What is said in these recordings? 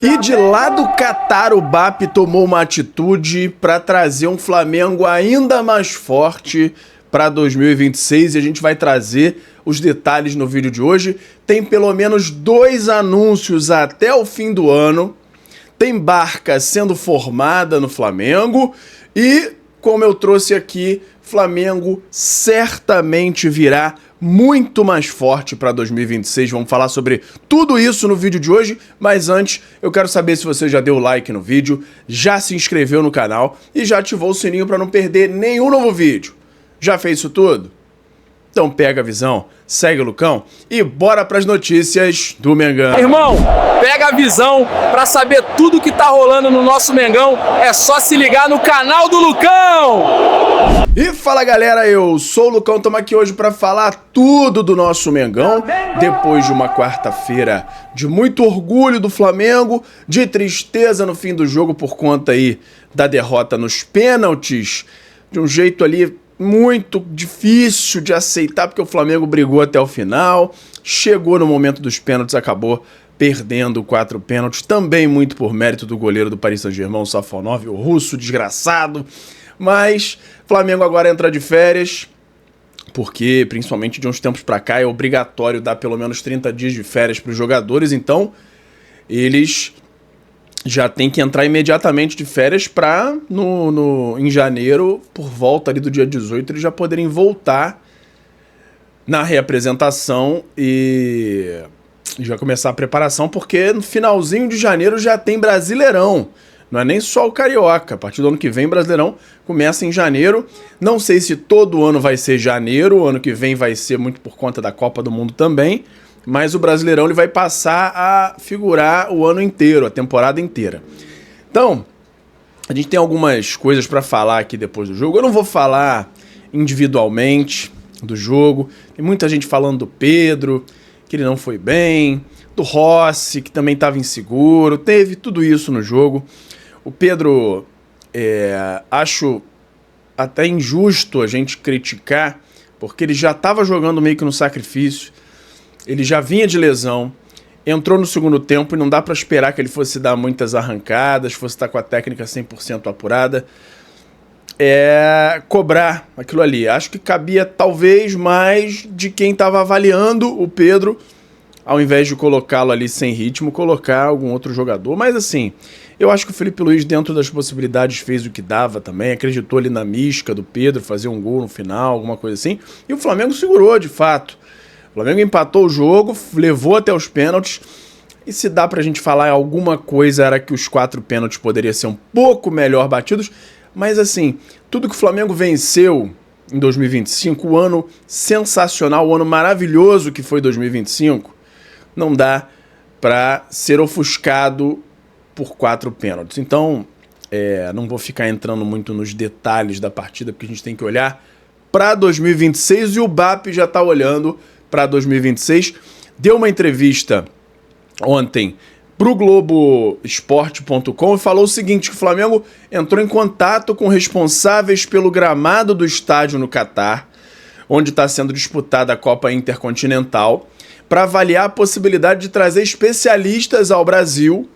E de lá do Catar, o BAP tomou uma atitude para trazer um Flamengo ainda mais forte para 2026 e a gente vai trazer os detalhes no vídeo de hoje. Tem pelo menos 2 anúncios até o fim do ano, tem barca sendo formada no Flamengo e, como eu trouxe aqui, Flamengo certamente virá muito mais forte para 2026. Vamos falar sobre tudo isso no vídeo de hoje, mas antes eu quero saber se você já deu like no vídeo, já se inscreveu no canal e já ativou o sininho para não perder nenhum novo vídeo. Já fez isso tudo? Então pega a visão, segue o Lucão e bora para as notícias do Mengão. Irmão, pega a visão para saber tudo que tá rolando no nosso Mengão. É só se ligar no canal do Lucão. E fala galera, eu sou o Lucão, estamos aqui hoje para falar tudo do nosso Mengão. Depois de uma quarta-feira de muito orgulho do Flamengo, de tristeza no fim do jogo por conta aí da derrota nos pênaltis, de um jeito ali muito difícil de aceitar, porque o Flamengo brigou até o final, chegou no momento dos pênaltis, acabou perdendo 4 pênaltis, também muito por mérito do goleiro do Paris Saint-Germain, o Safonov, o russo desgraçado. Mas Flamengo agora entra de férias, porque principalmente de uns tempos pra cá é obrigatório dar pelo menos 30 dias de férias para os jogadores, então eles já tem que entrar imediatamente de férias para em janeiro, por volta ali do dia 18, eles já poderem voltar na reapresentação e já começar a preparação, porque no finalzinho de janeiro já tem Brasileirão. Não é nem só o Carioca. A partir do ano que vem, Brasileirão começa em janeiro. Não sei se todo ano vai ser janeiro, o ano que vem vai ser muito por conta da Copa do Mundo também. Mas o Brasileirão ele vai passar a figurar o ano inteiro, a temporada inteira. Então, a gente tem algumas coisas para falar aqui depois do jogo. Eu não vou falar individualmente do jogo. Tem muita gente falando do Pedro, que ele não foi bem, do Rossi, que também estava inseguro. Teve tudo isso no jogo. O Pedro, acho até injusto a gente criticar, porque ele já estava jogando meio que no sacrifício. Ele já vinha de lesão, entrou no segundo tempo e não dá para esperar que ele fosse dar muitas arrancadas, fosse estar com a técnica 100% apurada. Cobrar aquilo ali. Acho que cabia talvez mais de quem estava avaliando o Pedro, ao invés de colocá-lo ali sem ritmo, colocar algum outro jogador. Mas assim, eu acho que o Felipe Luiz, dentro das possibilidades, fez o que dava também, acreditou ali na mística do Pedro, fazer um gol no final, alguma coisa assim, e o Flamengo segurou de fato. O Flamengo empatou o jogo, levou até os pênaltis, e se dá pra gente falar alguma coisa era que os 4 pênaltis poderiam ser um pouco melhor batidos, mas assim, tudo que o Flamengo venceu em 2025, o ano sensacional, o ano maravilhoso que foi 2025, não dá pra ser ofuscado por 4 pênaltis. Então, não vou ficar entrando muito nos detalhes da partida, porque a gente tem que olhar pra 2026 e o BAP já tá olhando para 2026, deu uma entrevista ontem para o Globoesporte.com e falou o seguinte, que o Flamengo entrou em contato com responsáveis pelo gramado do estádio no Catar, onde está sendo disputada a Copa Intercontinental, para avaliar a possibilidade de trazer especialistas ao Brasil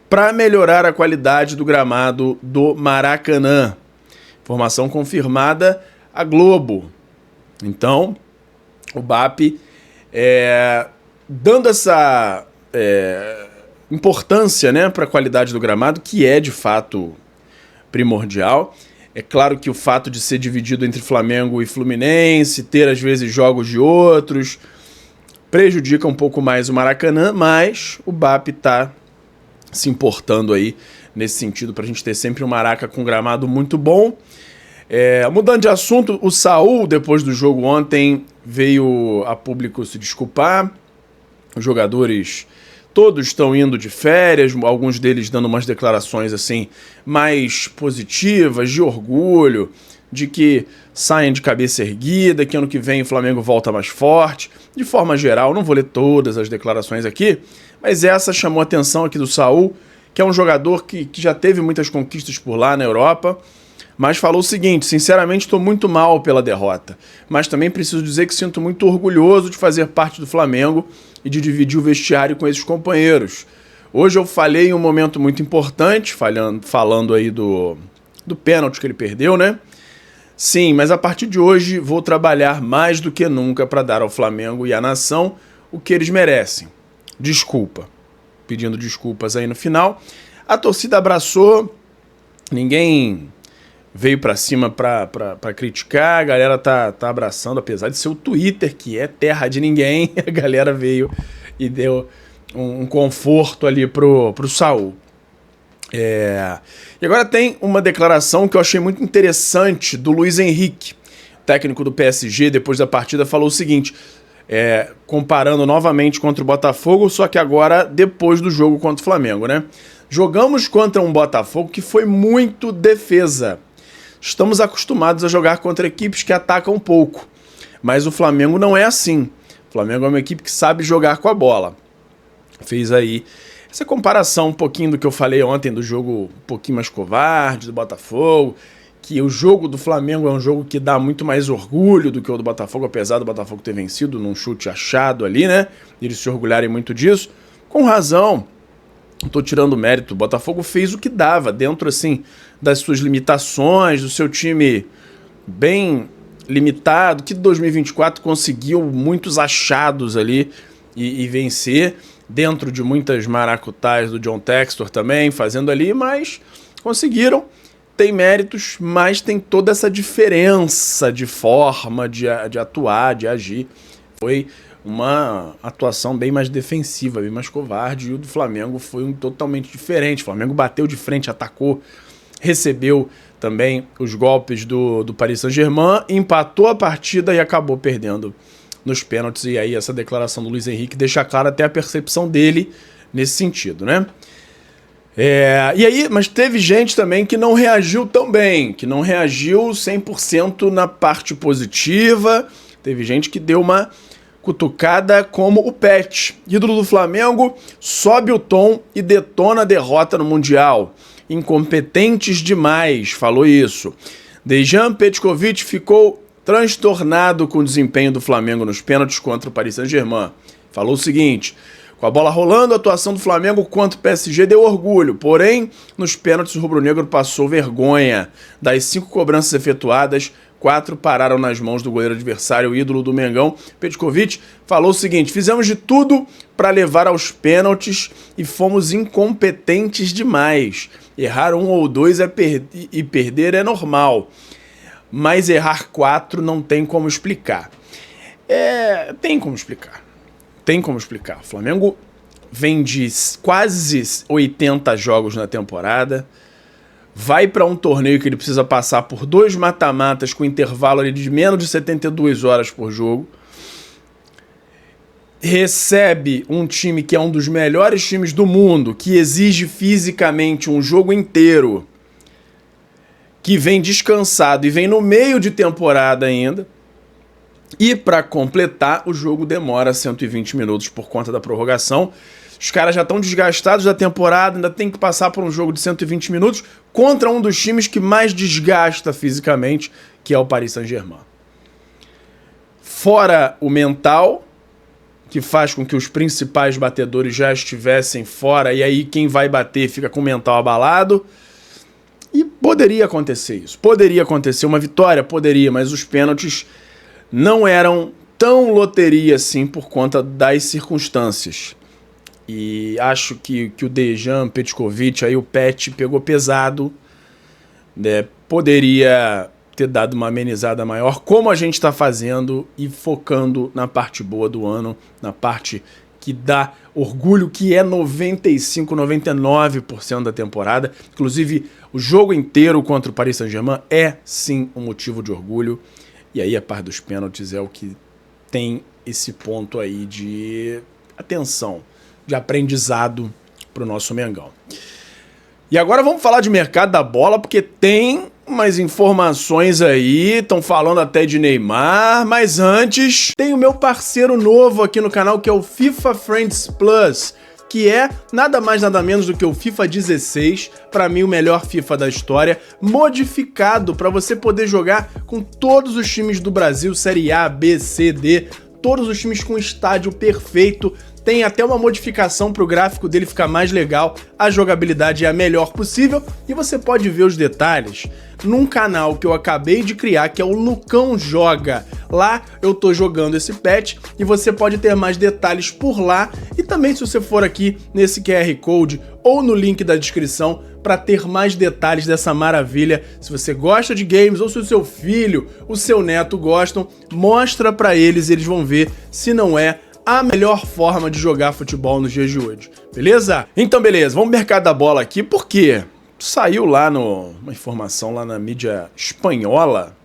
para melhorar a qualidade do gramado do Maracanã. Informação confirmada à Globo. Então, o BAP dando essa importância, né, para a qualidade do gramado, que é de fato primordial. É claro que o fato de ser dividido entre Flamengo e Fluminense, ter às vezes jogos de outros, prejudica um pouco mais o Maracanã, mas o BAP está se importando aí nesse sentido para a gente ter sempre um Maraca com gramado muito bom. Mudando de assunto, o Saul, depois do jogo ontem, veio a público se desculpar. Os jogadores todos estão indo de férias, alguns deles dando umas declarações assim mais positivas, de orgulho, de que saem de cabeça erguida, que ano que vem o Flamengo volta mais forte. De forma geral, não vou ler todas as declarações aqui, mas essa chamou a atenção aqui do Saul, que é um jogador que já teve muitas conquistas por lá na Europa, mas falou o seguinte: sinceramente estou muito mal pela derrota, mas também preciso dizer que sinto muito orgulhoso de fazer parte do Flamengo e de dividir o vestiário com esses companheiros. Hoje eu falhei em um momento muito importante, falando aí do pênalti que ele perdeu, né? Sim, mas a partir de hoje vou trabalhar mais do que nunca para dar ao Flamengo e à nação o que eles merecem. Desculpa. Pedindo desculpas aí no final. A torcida abraçou, ninguém veio pra cima pra criticar, a galera tá abraçando, apesar de ser o Twitter, que é terra de ninguém, a galera veio e deu um conforto ali pro Saul. E agora tem uma declaração que eu achei muito interessante do Luiz Henrique, técnico do PSG, depois da partida, falou o seguinte, comparando novamente contra o Botafogo, só que agora depois do jogo contra o Flamengo, né? Jogamos contra um Botafogo que foi muito defesa. Estamos acostumados a jogar contra equipes que atacam pouco, mas o Flamengo não é assim. O Flamengo é uma equipe que sabe jogar com a bola. Fez aí essa comparação um pouquinho do que eu falei ontem do jogo um pouquinho mais covarde do Botafogo, que o jogo do Flamengo é um jogo que dá muito mais orgulho do que o do Botafogo, apesar do Botafogo ter vencido num chute achado ali, né? Eles se orgulharem muito disso. Com razão, não tô tirando mérito, o Botafogo fez o que dava, dentro, assim, das suas limitações, do seu time bem limitado, que 2024 conseguiu muitos achados ali e vencer, dentro de muitas maracutais do John Textor também, fazendo ali, mas conseguiram. Tem méritos, mas tem toda essa diferença de forma de atuar, de agir. Foi uma atuação bem mais defensiva, bem mais covarde, e o do Flamengo foi totalmente diferente. O Flamengo bateu de frente, atacou, recebeu também os golpes do Paris Saint-Germain, empatou a partida e acabou perdendo nos pênaltis. E aí essa declaração do Luiz Henrique deixa clara até a percepção dele nesse sentido, né? E aí, mas teve gente também que não reagiu tão bem, que não reagiu 100% na parte positiva. Teve gente que deu uma cutucada como o Pet, ídolo do Flamengo, sobe o tom e detona a derrota no Mundial. Incompetentes demais, falou isso. Dejan Petkovic ficou transtornado com o desempenho do Flamengo nos pênaltis contra o Paris Saint-Germain. Falou o seguinte: com a bola rolando, a atuação do Flamengo contra o PSG deu orgulho, porém, nos pênaltis o rubro-negro passou vergonha. Das 5 cobranças efetuadas, 4 pararam nas mãos do goleiro adversário, o ídolo do Mengão. Petkovic falou o seguinte: fizemos de tudo para levar aos pênaltis e fomos incompetentes demais. Errar 1 ou 2 e perder é normal, mas errar 4 não tem como explicar. Tem como explicar. Tem como explicar. O Flamengo vem de quase 80 jogos na temporada, vai para um torneio que ele precisa passar por 2 mata-matas com intervalo ali de menos de 72 horas por jogo, recebe um time que é um dos melhores times do mundo, que exige fisicamente um jogo inteiro, que vem descansado e vem no meio de temporada ainda. E para completar, o jogo demora 120 minutos por conta da prorrogação. Os caras já estão desgastados da temporada, ainda tem que passar por um jogo de 120 minutos contra um dos times que mais desgasta fisicamente, que é o Paris Saint-Germain. Fora o mental, que faz com que os principais batedores já estivessem fora, e aí quem vai bater fica com o mental abalado. E poderia acontecer isso. Poderia acontecer uma vitória, poderia, mas os pênaltis não eram tão loteria assim por conta das circunstâncias. E acho que o Dejan Petkovic, aí o Pet, pegou pesado, né? Poderia ter dado uma amenizada maior, como a gente está fazendo, e focando na parte boa do ano, na parte que dá orgulho, que é 95, 99% da temporada. Inclusive, o jogo inteiro contra o Paris Saint-Germain é sim um motivo de orgulho. E aí a parte dos pênaltis é o que tem esse ponto aí de atenção, de aprendizado para o nosso Mengão. E agora vamos falar de mercado da bola, porque tem umas informações aí, estão falando até de Neymar, mas antes tem o meu parceiro novo aqui no canal, que é o FIFA Friends Plus, que é nada mais nada menos do que o FIFA 16, para mim o melhor FIFA da história, modificado para você poder jogar com todos os times do Brasil, Série A, B, C, D, todos os times com estádio perfeito. tem até uma modificação para o gráfico dele ficar mais legal, a jogabilidade é a melhor possível e você pode ver os detalhes num canal que eu acabei de criar, que é o Lucão Joga. Lá eu tô jogando esse patch e você pode ter mais detalhes por lá e também se você for aqui nesse QR Code ou no link da descrição para ter mais detalhes dessa maravilha. Se você gosta de games ou se o seu filho, o seu neto gostam, mostra para eles, eles vão ver se não é a melhor forma de jogar futebol nos dias de hoje, beleza? Então beleza, vamos mercado da bola aqui, porque saiu lá uma informação lá na mídia espanhola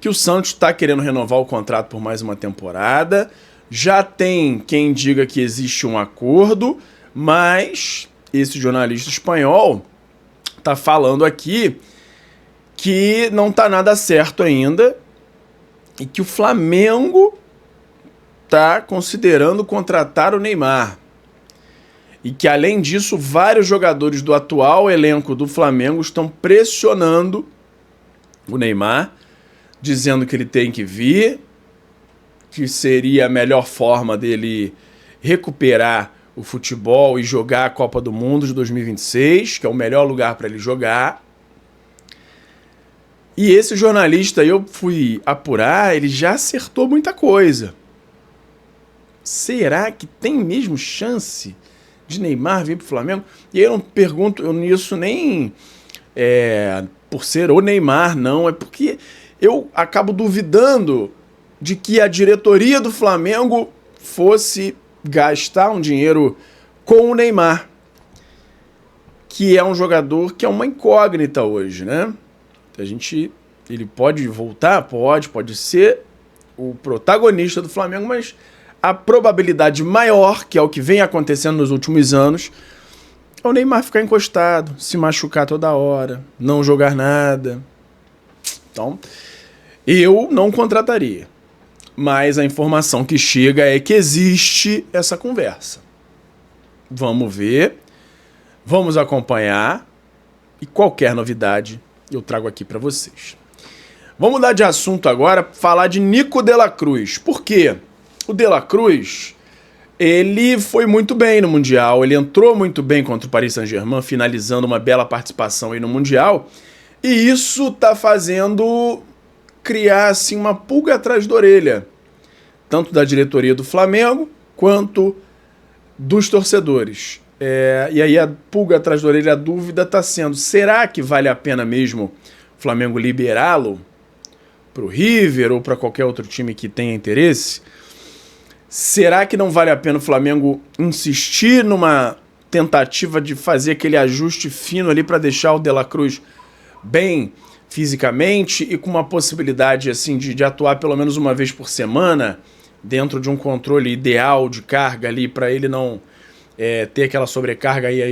que o Santos está querendo renovar o contrato por mais uma temporada, já tem quem diga que existe um acordo, mas esse jornalista espanhol tá falando aqui que não tá nada certo ainda e que o Flamengo tá considerando contratar o Neymar. E que, além disso, vários jogadores do atual elenco do Flamengo estão pressionando o Neymar, dizendo que ele tem que vir, que seria a melhor forma dele recuperar o futebol e jogar a Copa do Mundo de 2026, que é o melhor lugar para ele jogar. E esse jornalista, eu fui apurar, ele já acertou muita coisa. Será que tem mesmo chance de Neymar vir pro Flamengo? E aí eu não pergunto nisso nem por ser o Neymar, não. É porque eu acabo duvidando de que a diretoria do Flamengo fosse gastar um dinheiro com o Neymar, que é um jogador que é uma incógnita hoje, né? Ele pode voltar? Pode ser o protagonista do Flamengo, mas a probabilidade maior, que é o que vem acontecendo nos últimos anos, é o Neymar ficar encostado, se machucar toda hora, não jogar nada. Então, eu não contrataria. Mas a informação que chega é que existe essa conversa. Vamos ver, vamos acompanhar e qualquer novidade eu trago aqui para vocês. Vamos mudar de assunto agora, falar de Nico de la Cruz. Por quê? O De La Cruz, ele foi muito bem no Mundial, ele entrou muito bem contra o Paris Saint-Germain, finalizando uma bela participação aí no Mundial, e isso tá fazendo criar assim uma pulga atrás da orelha, tanto da diretoria do Flamengo, quanto dos torcedores. E aí a pulga atrás da orelha, a dúvida tá sendo, será que vale a pena mesmo o Flamengo liberá-lo pro River ou para qualquer outro time que tenha interesse? Será que não vale a pena o Flamengo insistir numa tentativa de fazer aquele ajuste fino ali para deixar o De La Cruz bem fisicamente e com uma possibilidade assim de atuar pelo menos uma vez por semana dentro de um controle ideal de carga ali para ele não ter aquela sobrecarga e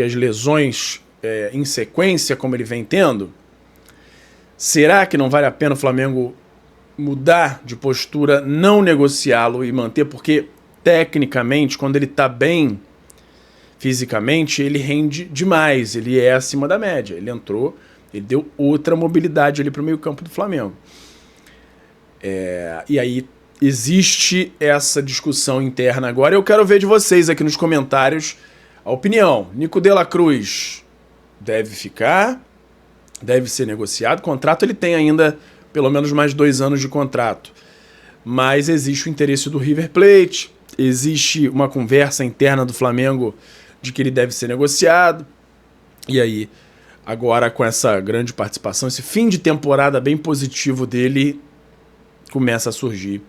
as lesões em sequência como ele vem tendo? Será que não vale a pena o Flamengo mudar de postura, não negociá-lo e manter, porque tecnicamente, quando ele está bem fisicamente, ele rende demais, ele é acima da média. Ele entrou, ele deu outra mobilidade ali para o meio-campo do Flamengo. E aí existe essa discussão interna agora. Eu quero ver de vocês aqui nos comentários a opinião. Nico de la Cruz deve ficar, deve ser negociado. O contrato ele tem ainda pelo menos mais 2 anos de contrato. Mas existe o interesse do River Plate, existe uma conversa interna do Flamengo de que ele deve ser negociado. E aí, agora com essa grande participação, esse fim de temporada bem positivo dele, começa a surgir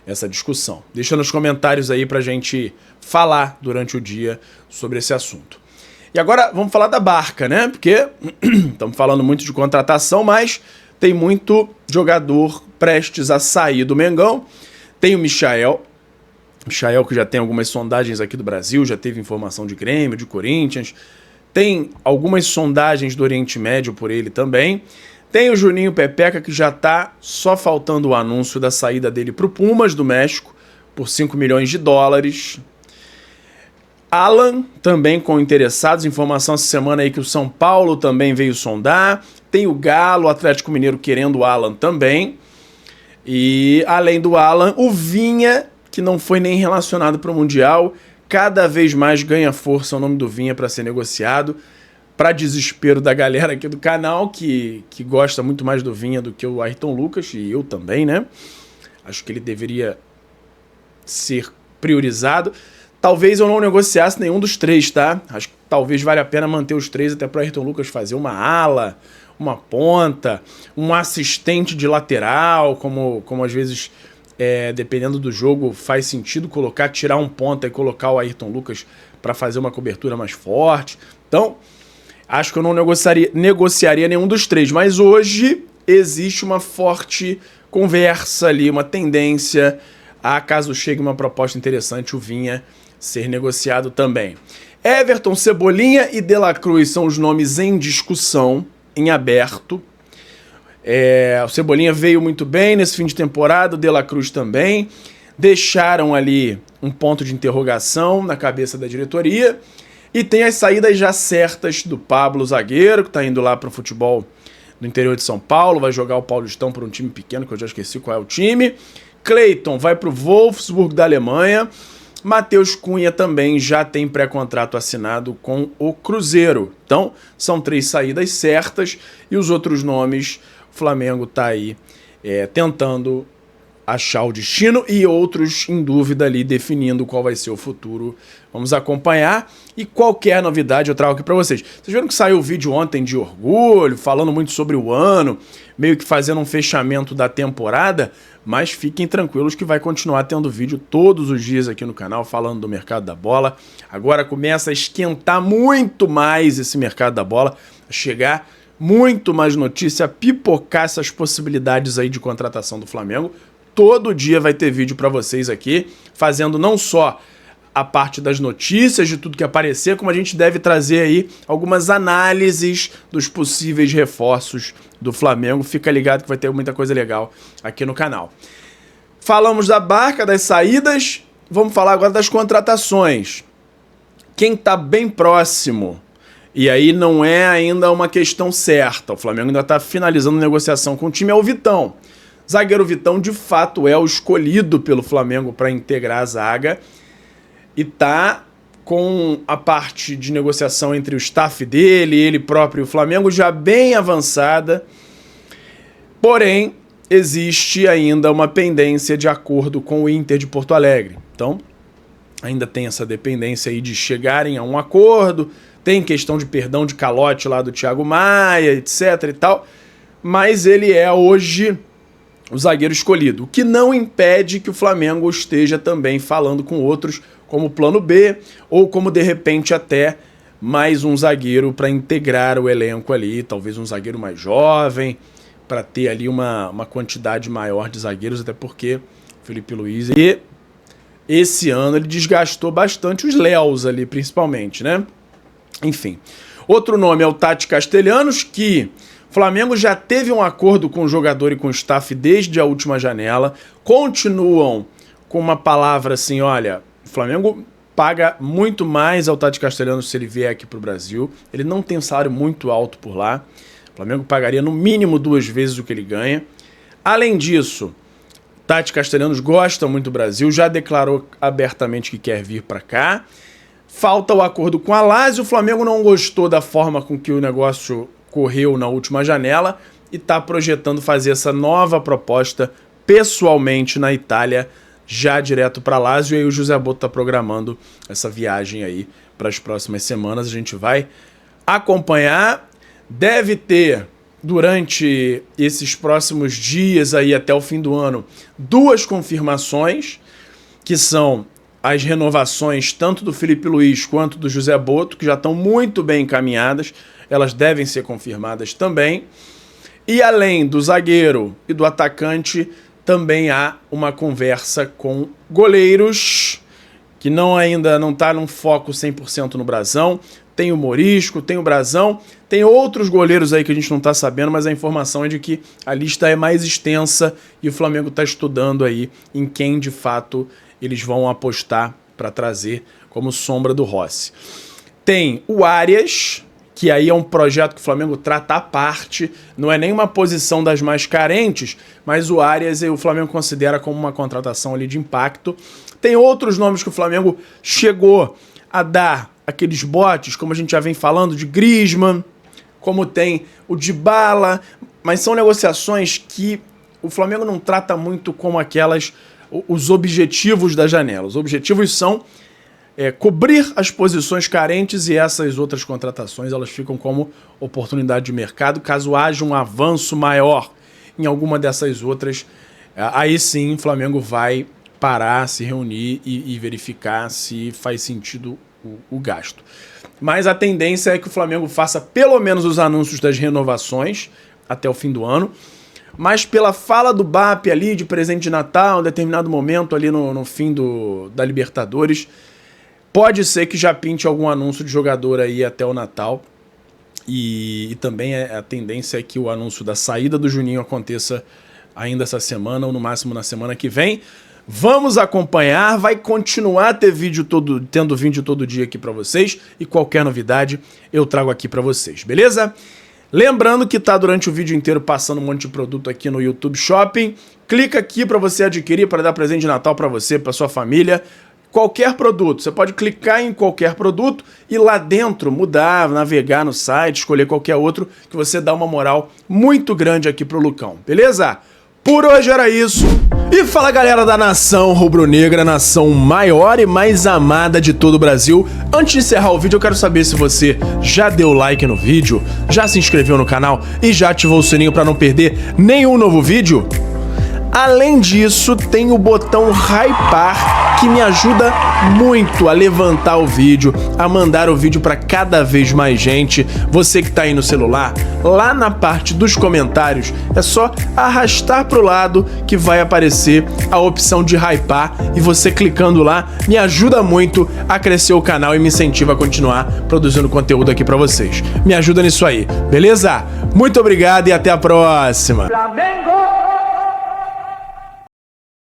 essa discussão. Deixa nos comentários aí pra gente falar durante o dia sobre esse assunto. E agora vamos falar da Barca, né? Porque estamos falando muito de contratação, mas tem muito jogador prestes a sair do Mengão. Tem o Michael que já tem algumas sondagens aqui do Brasil, já teve informação de Grêmio, de Corinthians. Tem algumas sondagens do Oriente Médio por ele também. Tem o Juninho Pepeca, que já tá só faltando o anúncio da saída dele pro Pumas do México por 5 milhões de dólares. Alan também com interessados, informação essa semana aí que o São Paulo também veio sondar. Tem o Galo, o Atlético Mineiro querendo o Alan também. E além do Alan, o Vinha, que não foi nem relacionado para o Mundial, cada vez mais ganha força o nome do Vinha para ser negociado, para desespero da galera aqui do canal, que gosta muito mais do Vinha do que o Ayrton Lucas, e eu também, né? Acho que ele deveria ser priorizado. Talvez eu não negociasse nenhum dos três, tá? Acho que talvez valha a pena manter os três até para o Ayrton Lucas fazer uma ala, uma ponta, um assistente de lateral, como às vezes, dependendo do jogo, faz sentido tirar um ponta e colocar o Ayrton Lucas para fazer uma cobertura mais forte. Então, acho que eu não negociaria nenhum dos três, mas hoje existe uma forte conversa ali, uma tendência a, caso chegue uma proposta interessante, o Vinha ser negociado também. Everton, Cebolinha e De La Cruz são os nomes em discussão, em aberto. O Cebolinha veio muito bem nesse fim de temporada, o De La Cruz também. Deixaram ali um ponto de interrogação na cabeça da diretoria. E tem as saídas já certas do Pablo, zagueiro, que está indo lá para o futebol do interior de São Paulo, vai jogar o Paulistão por um time pequeno, que eu já esqueci qual é o time. Cleiton vai para o Wolfsburg da Alemanha. Matheus Cunha também já tem pré-contrato assinado com o Cruzeiro. Então, são 3 saídas certas e os outros nomes, o Flamengo está aí tentando achar o destino e outros em dúvida ali, definindo qual vai ser o futuro. Vamos acompanhar e qualquer novidade eu trago aqui para vocês. Vocês viram que saiu o vídeo ontem de orgulho, falando muito sobre o ano, meio que fazendo um fechamento da temporada, mas fiquem tranquilos que vai continuar tendo vídeo todos os dias aqui no canal falando do mercado da bola. Agora começa a esquentar muito mais esse mercado da bola, a chegar muito mais notícia, a pipocar essas possibilidades aí de contratação do Flamengo. Todo dia vai ter vídeo para vocês aqui, fazendo não só a parte das notícias, de tudo que aparecer, como a gente deve trazer aí algumas análises dos possíveis reforços do Flamengo. Fica ligado que vai ter muita coisa legal aqui no canal. Falamos da barca, das saídas, vamos falar agora das contratações. Quem está bem próximo, e aí não é ainda uma questão certa, o Flamengo ainda está finalizando a negociação com o time, é o Vitão. Zagueiro Vitão, de fato, é o escolhido pelo Flamengo para integrar a zaga e tá com a parte de negociação entre o staff dele, ele próprio e o Flamengo já bem avançada. Porém, existe ainda uma pendência de acordo com o Inter de Porto Alegre. Então, ainda tem essa dependência aí de chegarem a um acordo, tem questão de perdão de calote lá do Thiago Maia, etc e tal, mas ele é hoje o zagueiro escolhido, o que não impede que o Flamengo esteja também falando com outros como plano B, ou como de repente até mais um zagueiro para integrar o elenco ali, talvez um zagueiro mais jovem, para ter ali uma quantidade maior de zagueiros, até porque o Felipe Luiz, e esse ano ele desgastou bastante os Léos ali, principalmente, né? Enfim. Outro nome é o Tati Castellanos, que o Flamengo já teve um acordo com o jogador e com o staff desde a última janela, continuam com uma palavra assim, olha, o Flamengo paga muito mais ao Tati Castellanos se ele vier aqui para o Brasil, ele não tem um salário muito alto por lá, o Flamengo pagaria no mínimo 2 vezes o que ele ganha. Além disso, Tati Castellanos gosta muito do Brasil, já declarou abertamente que quer vir para cá. Falta o acordo com a Lazio, o Flamengo não gostou da forma com que o negócio correu na última janela e está projetando fazer essa nova proposta pessoalmente na Itália, já direto para Lazio, e aí o José Boto está programando essa viagem aí para as próximas semanas. A gente vai acompanhar, deve ter durante esses próximos dias aí até o fim do ano 2 confirmações, que são as renovações tanto do Felipe Luiz quanto do José Boto, que já estão muito bem encaminhadas, elas devem ser confirmadas também. E além do zagueiro e do atacante, também há uma conversa com goleiros, que ainda não está num foco 100% no Brasão. Tem o Morisco, tem o Brasão, tem outros goleiros aí que a gente não está sabendo, mas a informação é de que a lista é mais extensa e o Flamengo está estudando aí em quem de fato eles vão apostar para trazer como sombra do Rossi. Tem o Arias, que aí é um projeto que o Flamengo trata à parte, não é nenhuma posição das mais carentes, mas o Arias o Flamengo considera como uma contratação ali de impacto. Tem outros nomes que o Flamengo chegou a dar aqueles botes, como a gente já vem falando, de Griezmann, como tem o Dybala, mas são negociações que o Flamengo não trata muito como os objetivos da janela. Os objetivos são cobrir as posições carentes, e essas outras contratações elas ficam como oportunidade de mercado. Caso haja um avanço maior em alguma dessas outras, aí sim o Flamengo vai parar, se reunir e verificar se faz sentido o gasto. Mas a tendência é que o Flamengo faça pelo menos os anúncios das renovações até o fim do ano. Mas pela fala do BAP ali de presente de Natal, em determinado momento ali no fim da Libertadores, pode ser que já pinte algum anúncio de jogador aí até o Natal. E também a tendência é que o anúncio da saída do Juninho aconteça ainda essa semana ou no máximo na semana que vem. Vamos acompanhar, vai continuar tendo vídeo todo dia aqui pra vocês, e qualquer novidade eu trago aqui pra vocês, beleza? Lembrando que tá durante o vídeo inteiro passando um monte de produto aqui no YouTube Shopping. Clica aqui pra você adquirir, para dar presente de Natal pra você, pra sua família. Qualquer produto, você pode clicar em qualquer produto e lá dentro mudar, navegar no site, escolher qualquer outro, que você dá uma moral muito grande aqui pro Lucão, beleza? Por hoje era isso. E fala, galera da nação rubro-negra, nação maior e mais amada de todo o Brasil. Antes de encerrar o vídeo, eu quero saber se você já deu like no vídeo, já se inscreveu no canal e já ativou o sininho para não perder nenhum novo vídeo. Além disso, tem o botão hypar, que me ajuda muito a levantar o vídeo, a mandar o vídeo para cada vez mais gente. Você que tá aí no celular, lá na parte dos comentários, é só arrastar pro lado que vai aparecer a opção de hypar, e você clicando lá me ajuda muito a crescer o canal e me incentiva a continuar produzindo conteúdo aqui para vocês. Me ajuda nisso aí, beleza? Muito obrigado e até a próxima! Flamengo!